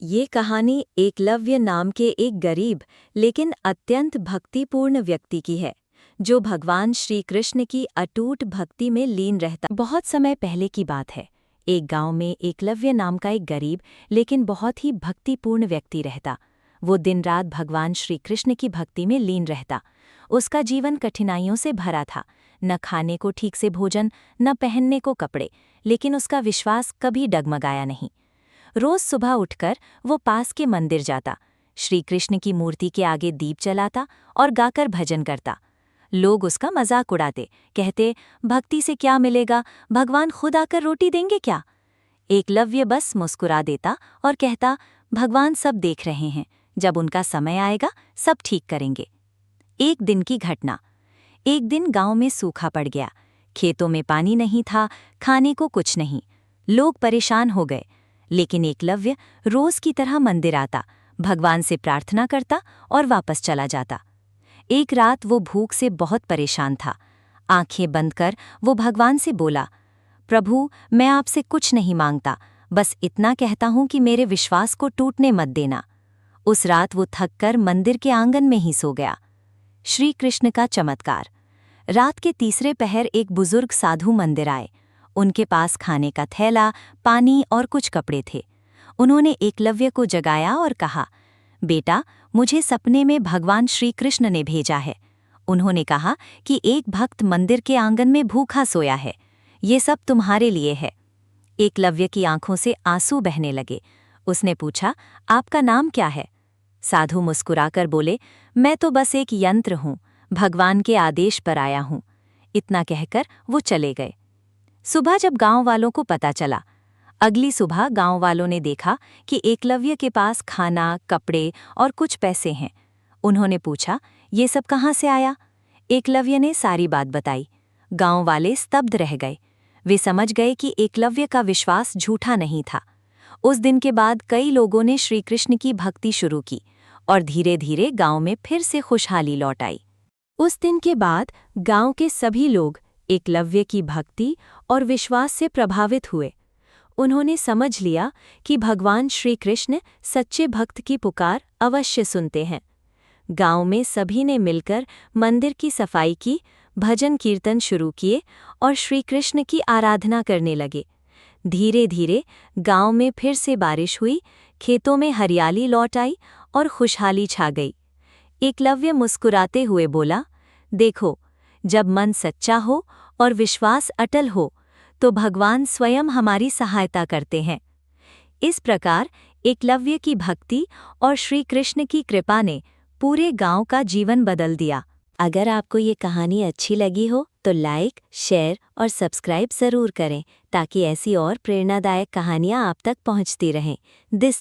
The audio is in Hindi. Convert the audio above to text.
ये कहानी एकलव्य नाम के एक गरीब लेकिन अत्यंत भक्तिपूर्ण व्यक्ति की है, जो भगवान श्री कृष्ण की अटूट भक्ति में लीन रहता। बहुत समय पहले की बात है। एक गांव में एकलव्य नाम का एक गरीब लेकिन बहुत ही भक्तिपूर्ण व्यक्ति रहता। वो दिन रात भगवान श्री कृष्ण की भक्ति में लीन रहता। उसका जीवन कठिनाइयों से भरा था, न खाने को ठीक से भोजन, न पहनने को कपड़े, लेकिन उसका विश्वास कभी डगमगाया नहीं। रोज सुबह उठकर वो पास के मंदिर जाता, श्री कृष्ण की मूर्ति के आगे दीप जलाता और गाकर भजन करता। लोग उसका मजाक उड़ाते, कहते, भक्ति से क्या मिलेगा, भगवान खुद आकर रोटी देंगे क्या। एकलव्य बस मुस्कुरा देता और कहता, भगवान सब देख रहे हैं, जब उनका समय आएगा सब ठीक करेंगे। एक दिन की घटना। एक दिन गांव में सूखा पड़ गया। खेतों में पानी नहीं था, खाने को कुछ नहीं। लोग परेशान हो गए, लेकिन एकलव्य रोज की तरह मंदिर आता, भगवान से प्रार्थना करता और वापस चला जाता। एक रात वो भूख से बहुत परेशान था। आंखें बंद कर वो भगवान से बोला, प्रभु, मैं आपसे कुछ नहीं मांगता, बस इतना कहता हूं कि मेरे विश्वास को टूटने मत देना। उस रात वो थककर मंदिर के आंगन में ही सो गया। श्री कृष्ण का चमत्कार। रात के तीसरे पहर एक बुजुर्ग साधु मंदिर आए। उनके पास खाने का थैला, पानी और कुछ कपड़े थे। उन्होंने एकलव्य को जगाया और कहा, बेटा, मुझे सपने में भगवान श्री कृष्ण ने भेजा है। उन्होंने कहा कि एक भक्त मंदिर के आंगन में भूखा सोया है, ये सब तुम्हारे लिए है। एकलव्य की आंखों से आंसू बहने लगे। उसने पूछा, आपका नाम क्या है? साधु मुस्कुराकर बोले, मैं तो बस एक यंत्र हूँ, भगवान के आदेश पर आया हूँ। इतना कहकर वो चले गए। सुबह जब गांव वालों को पता चला, अगली सुबह गांव वालों ने देखा कि एकलव्य के पास खाना, कपड़े और कुछ पैसे हैं। उन्होंने पूछा, ये सब कहाँ से आया? एकलव्य ने सारी बात बताई। गांव वाले स्तब्ध रह गए। वे समझ गए कि एकलव्य का विश्वास झूठा नहीं था। उस दिन के बाद कई लोगों ने श्री कृष्ण की भक्ति शुरू की और धीरे धीरे गांव में फिर से खुशहाली लौट आई। उस दिन के बाद गांव के सभी लोग एकलव्य की भक्ति और विश्वास से प्रभावित हुए। उन्होंने समझ लिया कि भगवान श्री कृष्ण सच्चे भक्त की पुकार अवश्य सुनते हैं। गांव में सभी ने मिलकर मंदिर की सफाई की, भजन कीर्तन शुरू किए और श्री कृष्ण की आराधना करने लगे। धीरे धीरे गांव में फिर से बारिश हुई, खेतों में हरियाली लौट आई और खुशहाली छा गई। एकलव्य मुस्कुराते हुए बोला, देखो, जब मन सच्चा हो और विश्वास अटल हो तो भगवान स्वयं हमारी सहायता करते हैं। इस प्रकार एकलव्य की भक्ति और श्री कृष्ण की कृपा ने पूरे गांव का जीवन बदल दिया। अगर आपको ये कहानी अच्छी लगी हो तो लाइक, शेयर और सब्सक्राइब ज़रूर करें, ताकि ऐसी और प्रेरणादायक कहानियाँ आप तक पहुंचती रहें। दिस